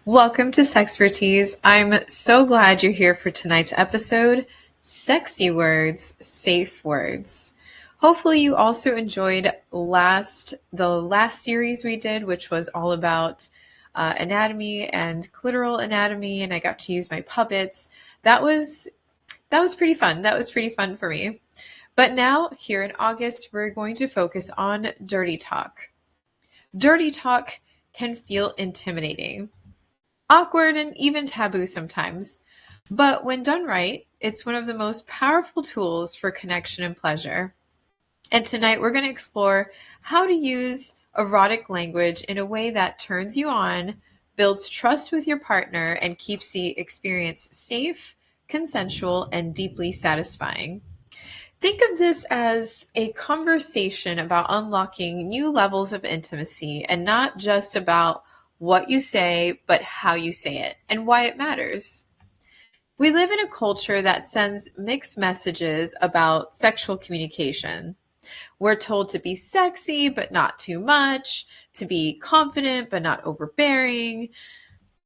Welcome to Sexpertise. I'm so glad you're here for tonight's episode, Sexy Words, Safe Words. Hopefully you also enjoyed the last series we did, which was all about anatomy and clitoral anatomy, and I got to use my puppets. That was pretty fun. That was pretty fun for me. But now, here in August, we're going to focus on dirty talk. Dirty talk can feel intimidating, awkward, and even taboo sometimes. But when done right, it's one of the most powerful tools for connection and pleasure. And tonight we're going to explore how to use erotic language in a way that turns you on, builds trust with your partner, and keeps the experience safe, consensual, and deeply satisfying. Think of this as a conversation about unlocking new levels of intimacy and not just about what you say, but how you say it and why it matters. We live in a culture that sends mixed messages about sexual communication. We're told to be sexy, but not too much, to be confident, but not overbearing.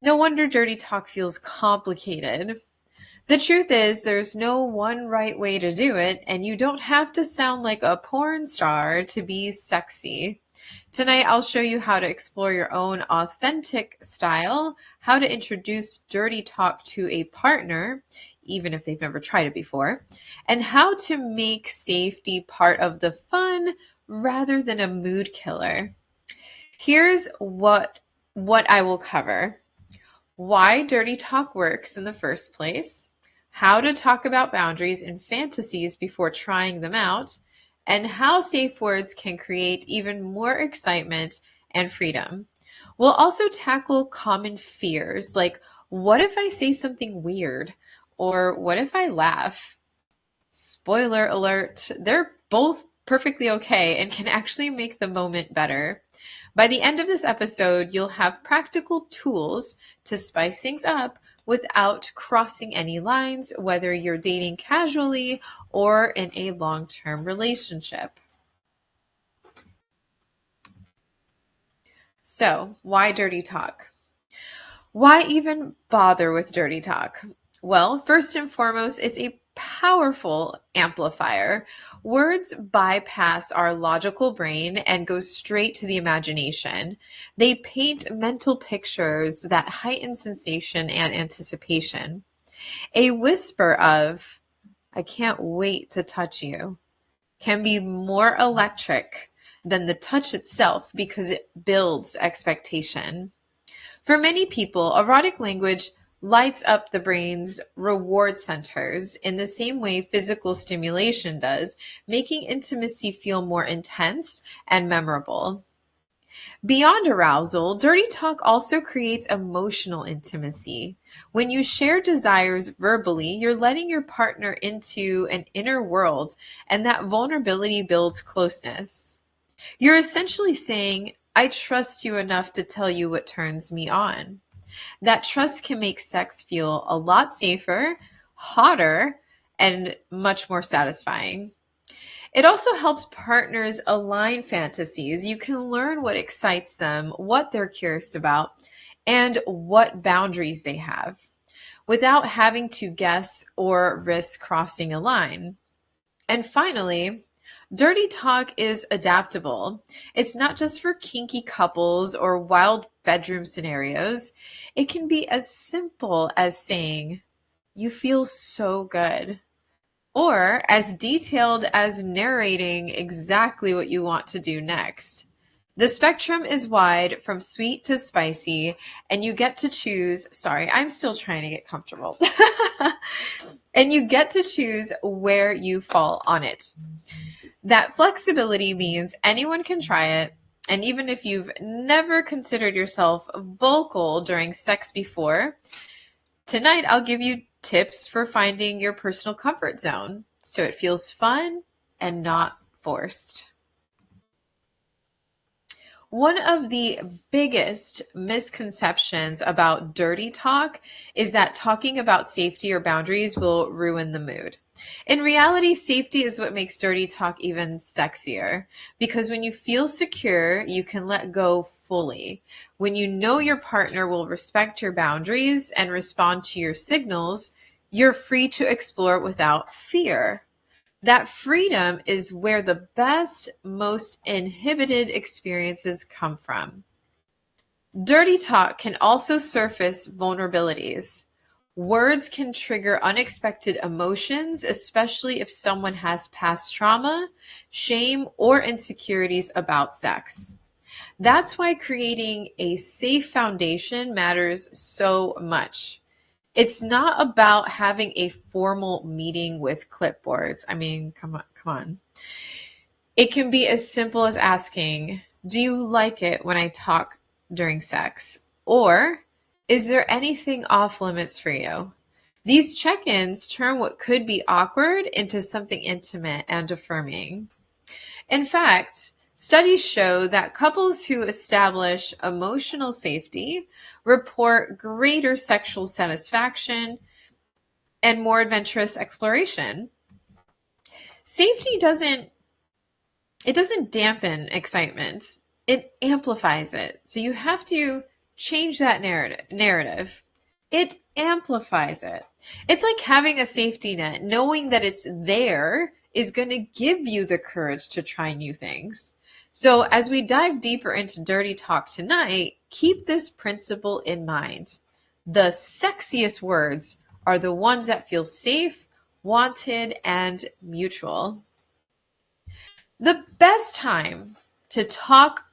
No wonder dirty talk feels complicated. The truth is, there's no one right way to do it, and you don't have to sound like a porn star to be sexy. Tonight, I'll show you how to explore your own authentic style, how to introduce dirty talk to a partner, even if they've never tried it before, and how to make safety part of the fun rather than a mood killer. Here's what I will cover: why dirty talk works in the first place, how to talk about boundaries and fantasies before trying them out, and how safe words can create even more excitement and freedom. We'll also tackle common fears like, what if I say something weird? Or what if I laugh? Spoiler alert, they're both perfectly okay and can actually make the moment better. By the end of this episode, you'll have practical tools to spice things up without crossing any lines, whether you're dating casually or in a long-term relationship. So, why dirty talk? Why even bother with dirty talk? Well, first and foremost, it's a powerful amplifier. Words bypass our logical brain and go straight to the imagination. They paint mental pictures that heighten sensation and anticipation. A whisper of, "I can't wait to touch you," can be more electric than the touch itself because it builds expectation. For many people, erotic language lights up the brain's reward centers in the same way physical stimulation does, making intimacy feel more intense and memorable. Beyond arousal, dirty talk also creates emotional intimacy. When you share desires verbally, you're letting your partner into an inner world, and that vulnerability builds closeness. You're essentially saying, "I trust you enough to tell you what turns me on." That trust can make sex feel a lot safer, hotter, and much more satisfying. It also helps partners align fantasies. You can learn what excites them, what they're curious about, and what boundaries they have without having to guess or risk crossing a line. And finally, dirty talk is adaptable. It's not just for kinky couples or wild bedroom scenarios. It can be as simple as saying, "You feel so good," or as detailed as narrating exactly what you want to do next. The spectrum is wide from sweet to spicy, and you get to choose. Sorry, I'm still trying to get comfortable. And you get to choose where you fall on it. That flexibility means anyone can try it, and even if you've never considered yourself vocal during sex before, tonight I'll give you tips for finding your personal comfort zone so it feels fun and not forced. One of the biggest misconceptions about dirty talk is that talking about safety or boundaries will ruin the mood. In reality, safety is what makes dirty talk even sexier, because when you feel secure, you can let go fully. When you know your partner will respect your boundaries and respond to your signals, you're free to explore without fear. That freedom is where the best, most inhibited experiences come from. Dirty talk can also surface vulnerabilities. Words can trigger unexpected emotions, especially if someone has past trauma, shame, or insecurities about sex. That's why creating a safe foundation matters so much. It's not about having a formal meeting with clipboards. I mean, come on, come on. It can be as simple as asking, do you like it when I talk during sex? Or is there anything off limits for you? These check-ins turn what could be awkward into something intimate and affirming. In fact, studies show that couples who establish emotional safety report greater sexual satisfaction and more adventurous exploration. Safety doesn't dampen excitement. It amplifies it. So you have to change that narrative. It amplifies it. It's like having a safety net. Knowing that it's there is going to give you the courage to try new things. So as we dive deeper into dirty talk tonight, keep this principle in mind. The sexiest words are the ones that feel safe, wanted, and mutual. The best time to talk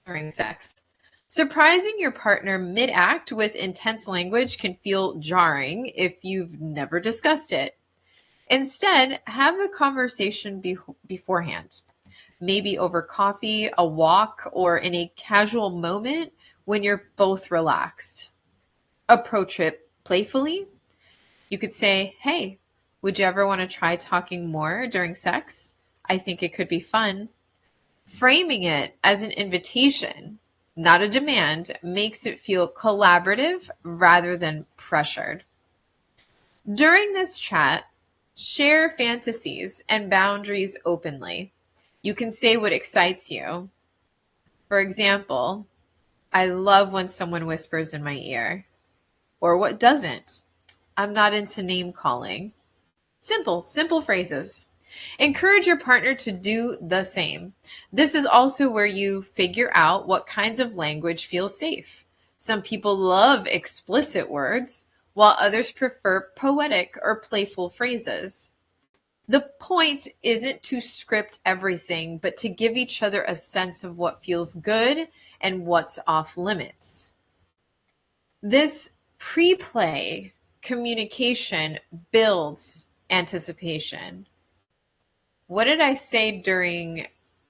during sex. Surprising your partner mid-act with intense language can feel jarring if you've never discussed it. Instead, have the conversation beforehand, maybe over coffee, a walk, or in a casual moment when you're both relaxed. Approach it playfully. You could say, hey, would you ever want to try talking more during sex? I think it could be fun. Framing it as an invitation, not a demand, makes it feel collaborative rather than pressured. During this chat, share fantasies and boundaries openly. You can say what excites you. For example, I love when someone whispers in my ear. Or what doesn't? I'm not into name calling. Simple phrases. Encourage your partner to do the same. This is also where you figure out what kinds of language feels safe. Some people love explicit words, while others prefer poetic or playful phrases. The point isn't to script everything, but to give each other a sense of what feels good and what's off limits. This pre-play communication builds anticipation. What did I say during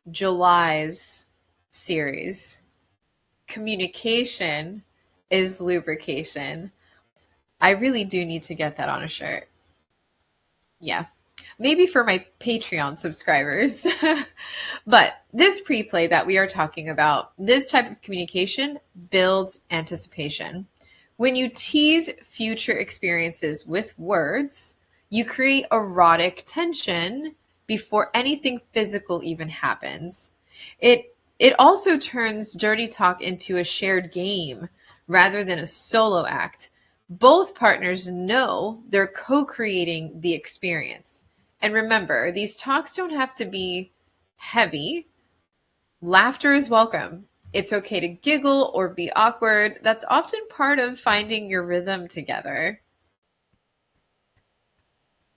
July's series? Communication is lubrication. I really do need to get that on a shirt. Yeah, maybe for my Patreon subscribers. But this pre-play that we are talking about, this type of communication builds anticipation. When you tease future experiences with words, you create erotic tension before anything physical even happens. It also turns dirty talk into a shared game rather than a solo act. Both partners know they're co-creating the experience. And remember, these talks don't have to be heavy. Laughter is welcome. It's okay to giggle or be awkward. That's often part of finding your rhythm together.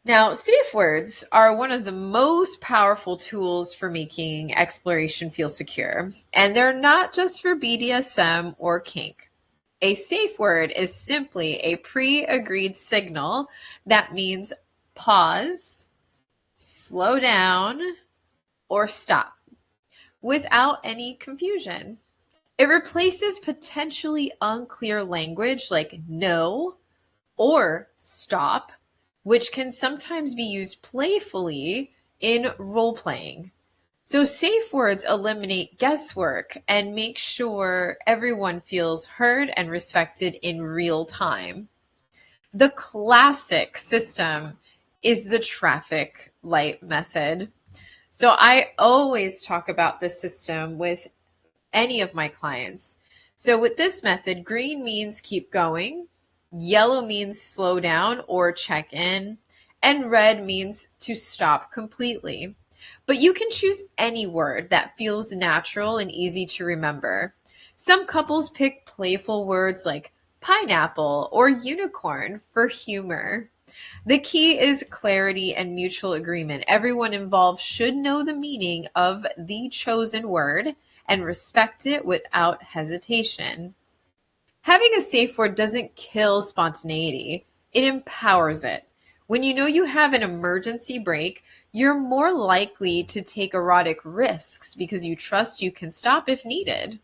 Now, safe words are one of the most powerful tools for making exploration feel secure. And they're not just for BDSM or kink. A safe word is simply a pre-agreed signal that means pause, slow down, or stop without any confusion. It replaces potentially unclear language like no or stop, which can sometimes be used playfully in role playing. So safe words eliminate guesswork and make sure everyone feels heard and respected in real time. The classic system is the traffic light method. So I always talk about this system with any of my clients. So with this method, green means keep going, yellow means slow down or check in, and red means to stop completely. But you can choose any word that feels natural and easy to remember. Some couples pick playful words like pineapple or unicorn for humor. The key is clarity and mutual agreement. Everyone involved should know the meaning of the chosen word and respect it without hesitation. Having a safe word doesn't kill spontaneity, it empowers it. When you know you have an emergency brake, you're more likely to take erotic risks because you trust you can stop if needed.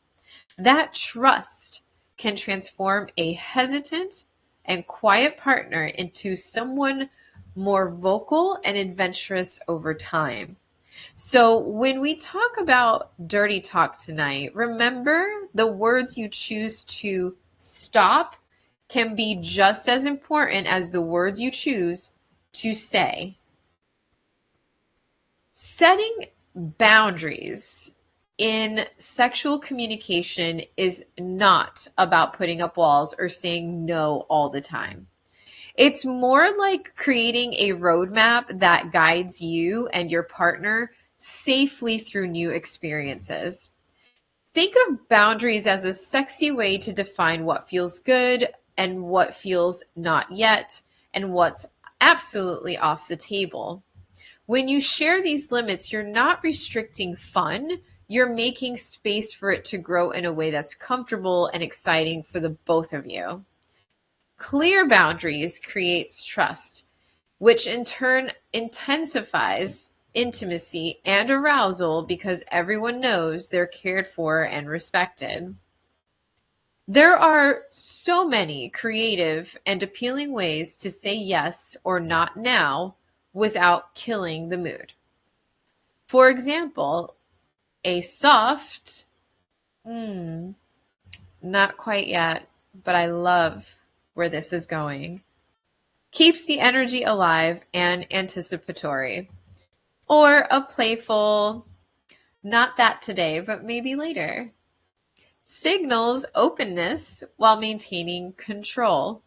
That trust can transform a hesitant and quiet partner into someone more vocal and adventurous over time. So when we talk about dirty talk tonight, remember the words you choose to stop can be just as important as the words you choose to say. Setting boundaries in sexual communication is not about putting up walls or saying no all the time. It's more like creating a roadmap that guides you and your partner safely through new experiences. Think of boundaries as a sexy way to define what feels good and what feels not yet, and what's absolutely off the table. When you share these limits, you're not restricting fun, you're making space for it to grow in a way that's comfortable and exciting for the both of you. Clear boundaries creates trust, which in turn intensifies intimacy and arousal because everyone knows they're cared for and respected. There are so many creative and appealing ways to say yes or not now without killing the mood. For example, a soft, not quite yet, but I love where this is going, keeps the energy alive and anticipatory. Or a playful, not that today, but maybe later, signals openness while maintaining control.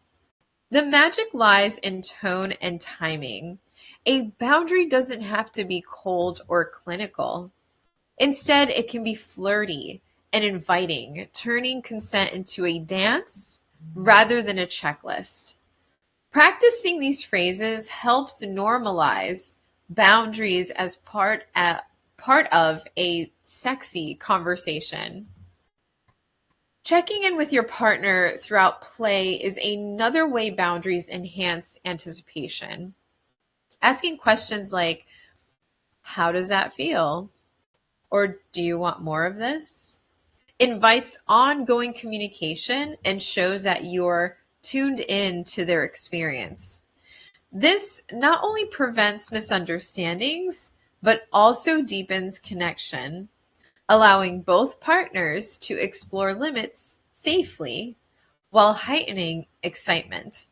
The magic lies in tone and timing. A boundary doesn't have to be cold or clinical. Instead, it can be flirty and inviting, turning consent into a dance rather than a checklist. Practicing these phrases helps normalize boundaries as part of a sexy conversation. Checking in with your partner throughout play is another way boundaries enhance anticipation. Asking questions like, how does that feel? Or do you want more of this? Invites ongoing communication and shows that you're tuned in to their experience. This not only prevents misunderstandings, but also deepens connection, allowing both partners to explore limits safely while heightening excitement.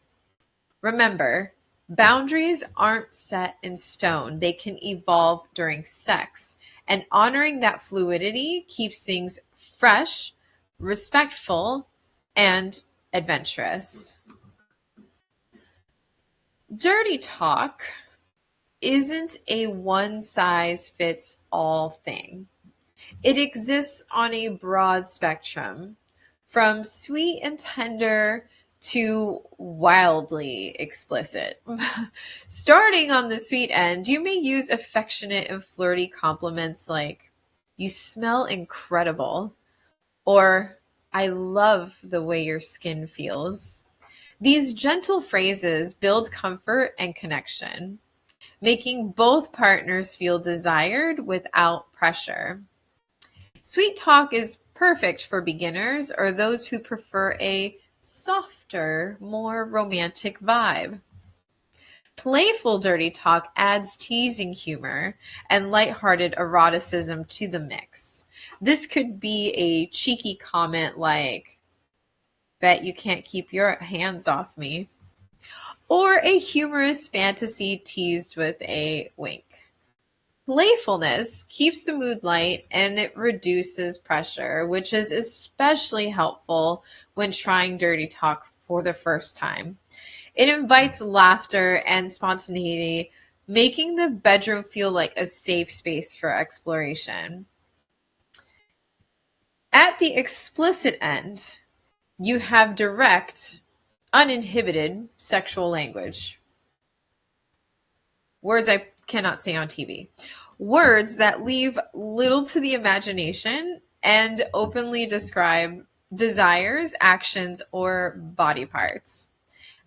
Remember, boundaries aren't set in stone. They can evolve during sex, and honoring that fluidity keeps things fresh, respectful, and adventurous. Dirty talk isn't a one-size-fits-all thing. It exists on a broad spectrum, from sweet and tender to wildly explicit. Starting on the sweet end, you may use affectionate and flirty compliments like, "You smell incredible," or "I love the way your skin feels." These gentle phrases build comfort and connection, making both partners feel desired without pressure. Sweet talk is perfect for beginners or those who prefer a softer, more romantic vibe. Playful dirty talk adds teasing humor and lighthearted eroticism to the mix. This could be a cheeky comment like, "Bet you can't keep your hands off me," or a humorous fantasy teased with a wink. Playfulness keeps the mood light and it reduces pressure, which is especially helpful when trying dirty talk for the first time. It invites laughter and spontaneity, making the bedroom feel like a safe space for exploration. At the explicit end, you have direct, uninhibited sexual language. Words I cannot say on TV. Words that leave little to the imagination and openly describe desires, actions, or body parts.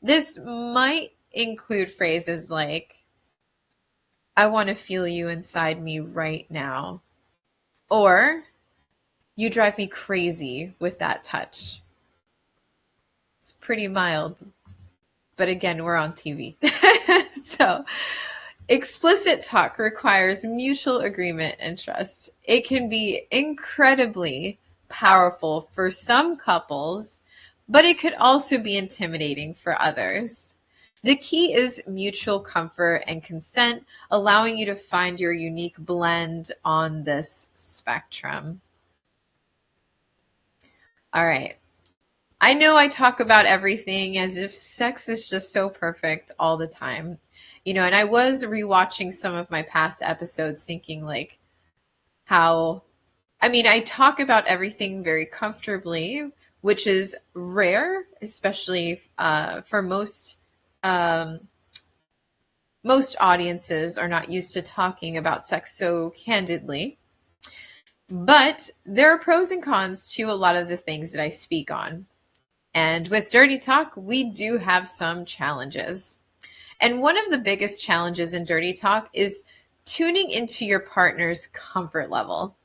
This might include phrases like, "I want to feel you inside me right now," or "You drive me crazy with that touch." It's pretty mild, but again, we're on TV. So, explicit talk requires mutual agreement and trust. It can be incredibly powerful for some couples, but it could also be intimidating for others. The key is mutual comfort and consent, allowing you to find your unique blend on this spectrum. All right. I know I talk about everything as if sex is just so perfect all the time. And I was rewatching some of my past episodes thinking like I talk about everything very comfortably, which is rare, especially for most audiences are not used to talking about sex so candidly. But there are pros and cons to a lot of the things that I speak on. And with dirty talk, we do have some challenges. And one of the biggest challenges in dirty talk is tuning into your partner's comfort level.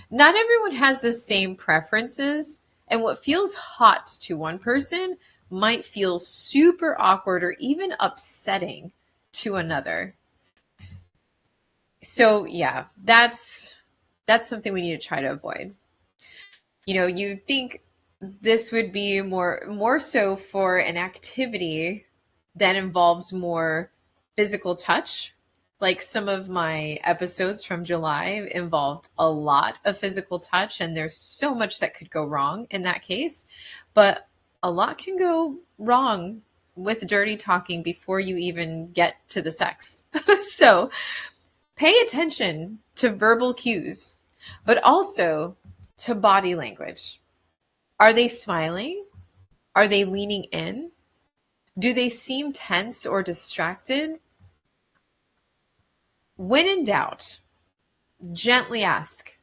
Not everyone has the same preferences, and what feels hot to one person might feel super awkward or even upsetting to another. So yeah, that's something we need to try to avoid. You think this would be more so for an activity that involves more physical touch. Like some of my episodes from July involved a lot of physical touch, and there's so much that could go wrong in that case. But a lot can go wrong with dirty talking before you even get to the sex. So pay attention to verbal cues, but also to body language. Are they smiling? Are they leaning in? Do they seem tense or distracted? When in doubt, gently ask,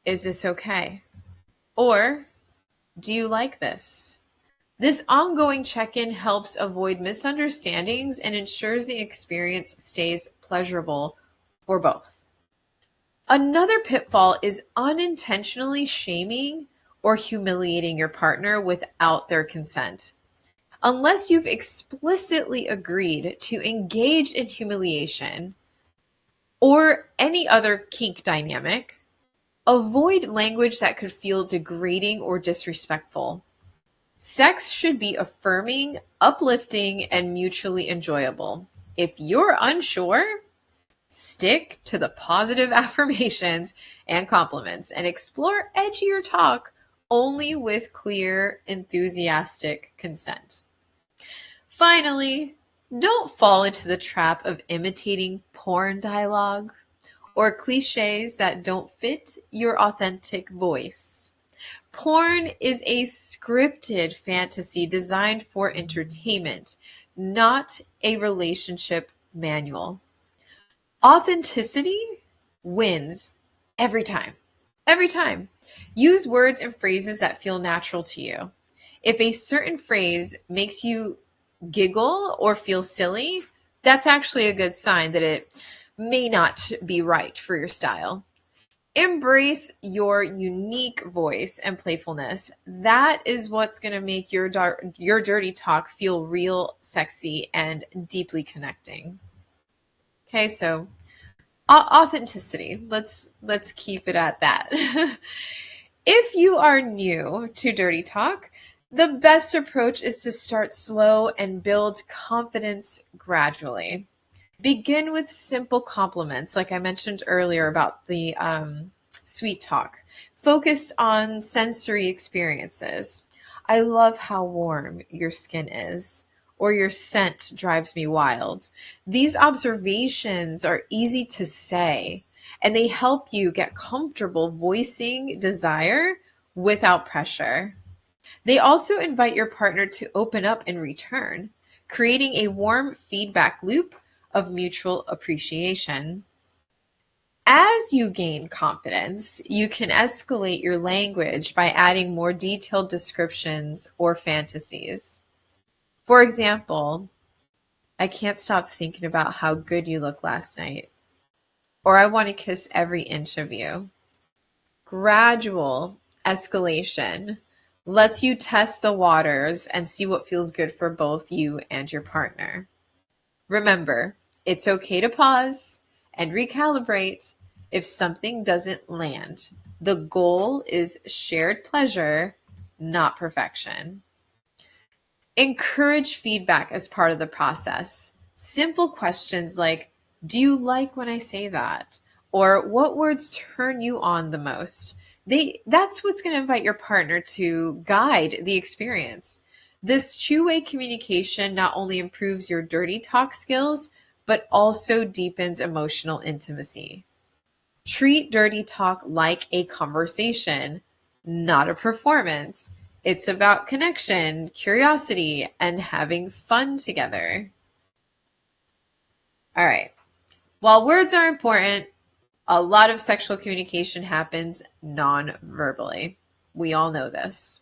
"Is this okay?" Or, "Do you like this?" This ongoing check-in helps avoid misunderstandings and ensures the experience stays pleasurable for both. Another pitfall is unintentionally shaming or humiliating your partner without their consent. Unless you've explicitly agreed to engage in humiliation or any other kink dynamic, avoid language that could feel degrading or disrespectful. Sex should be affirming, uplifting, and mutually enjoyable. If you're unsure, stick to the positive affirmations and compliments and explore edgier talk only with clear, enthusiastic consent. Finally, don't fall into the trap of imitating porn dialogue or cliches that don't fit your authentic voice. Porn is a scripted fantasy designed for entertainment, not a relationship manual. Authenticity wins every time. Every time. Use words and phrases that feel natural to you. If a certain phrase makes you giggle or feel silly, that's actually a good sign that it may not be right for your style. Embrace your unique voice and playfulness. That is what's going to make your dirty talk feel real, sexy, and deeply connecting. Okay, so authenticity. Let's keep it at that. If you are new to dirty talk, the best approach is to start slow and build confidence gradually. Begin with simple compliments, like I mentioned earlier about the sweet talk, focused on sensory experiences. I love how warm your skin is, or your scent drives me wild. These observations are easy to say, and they help you get comfortable voicing desire without pressure. They also invite your partner to open up in return, creating a warm feedback loop of mutual appreciation. As you gain confidence, you can escalate your language by adding more detailed descriptions or fantasies. For example, I can't stop thinking about how good you look last night, or I want to kiss every inch of you. Gradual escalation lets you test the waters and see what feels good for both you and your partner. Remember, it's okay to pause and recalibrate if something doesn't land. The goal is shared pleasure, not perfection. Encourage feedback as part of the process. Simple questions like, do you like when I say that? Or what words turn you on the most? That's what's going to invite your partner to guide the experience. This two-way communication not only improves your dirty talk skills, but also deepens emotional intimacy. Treat dirty talk like a conversation, not a performance. It's about connection, curiosity, and having fun together. All right. While words are important, a lot of sexual communication happens non-verbally. We all know this.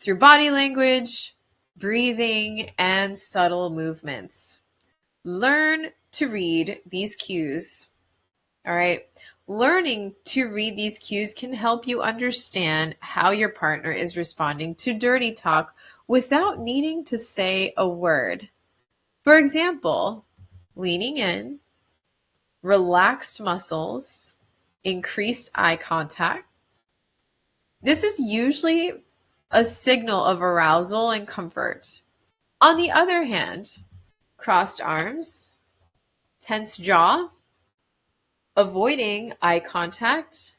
Through body language, breathing, and subtle movements. Learn to read these cues. All right. Learning to read these cues can help you understand how your partner is responding to dirty talk without needing to say a word. For example, leaning in, relaxed muscles, increased eye contact. This is usually a signal of arousal and comfort. On the other hand, crossed arms, tense jaw, avoiding eye contact,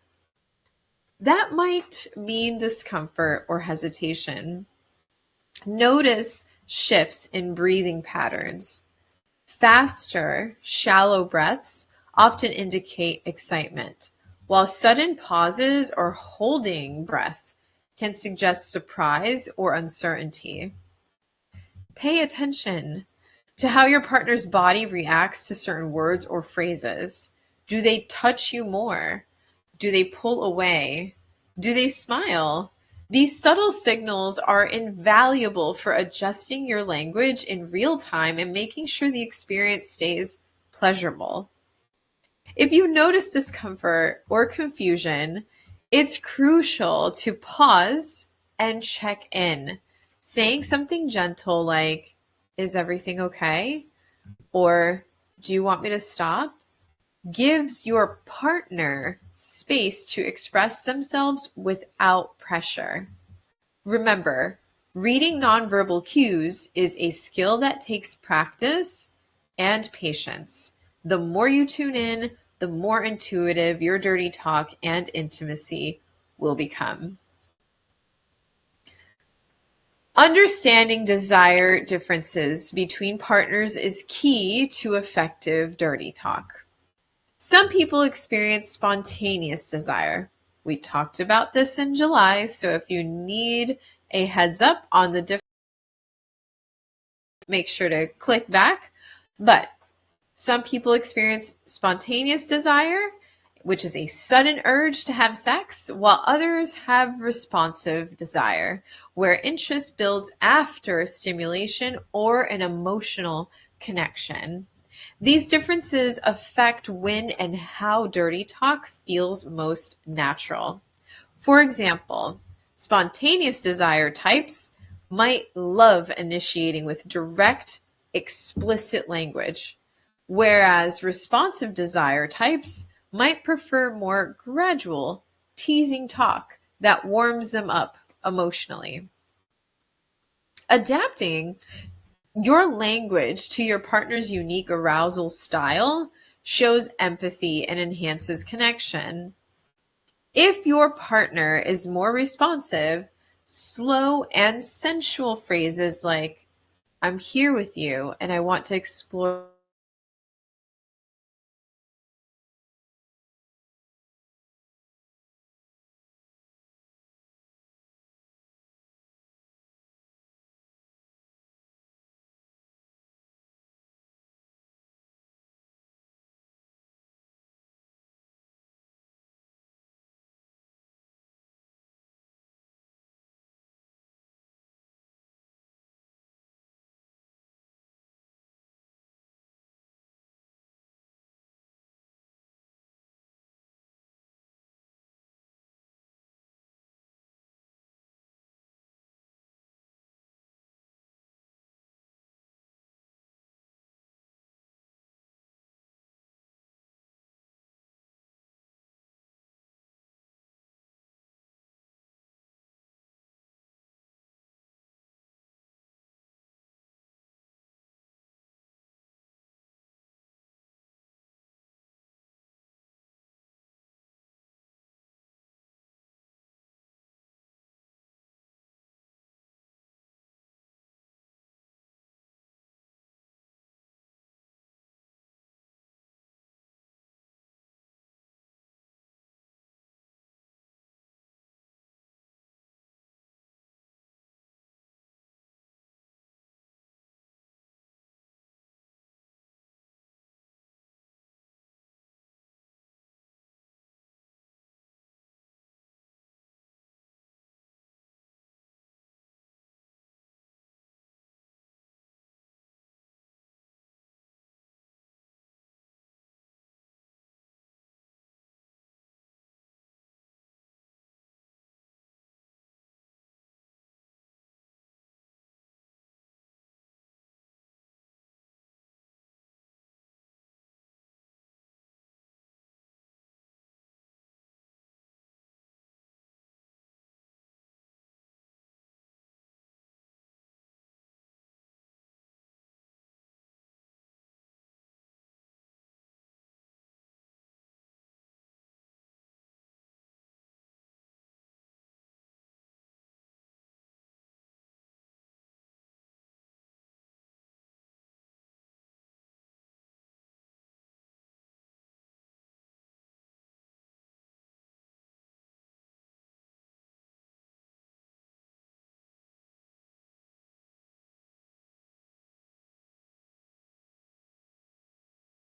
that might mean discomfort or hesitation. Notice shifts in breathing patterns. Faster, shallow breaths often indicate excitement, while sudden pauses or holding breath can suggest surprise or uncertainty. Pay attention to how your partner's body reacts to certain words or phrases. Do they touch you more? Do they pull away? Do they smile? These subtle signals are invaluable for adjusting your language in real time and making sure the experience stays pleasurable. If you notice discomfort or confusion, it's crucial to pause and check in, saying something gentle like, "Is everything okay?" Or, "Do you want me to stop?" gives your partner space to express themselves without pressure. Remember, reading nonverbal cues is a skill that takes practice and patience. The more you tune in, the more intuitive your dirty talk and intimacy will become. Understanding desire differences between partners is key to effective dirty talk. Some people experience spontaneous desire. We talked about this in July, so if you need a heads up on the difference, make sure to click back. But some people experience spontaneous desire, which is a sudden urge to have sex, while others have responsive desire, where interest builds after stimulation or an emotional connection. These differences affect when and how dirty talk feels most natural. For example, spontaneous desire types might love initiating with direct, explicit language, whereas responsive desire types might prefer more gradual, teasing talk that warms them up emotionally. Adapting your language to your partner's unique arousal style shows empathy and enhances connection. If your partner is more responsive, slow and sensual phrases like, I'm here with you and I want to explore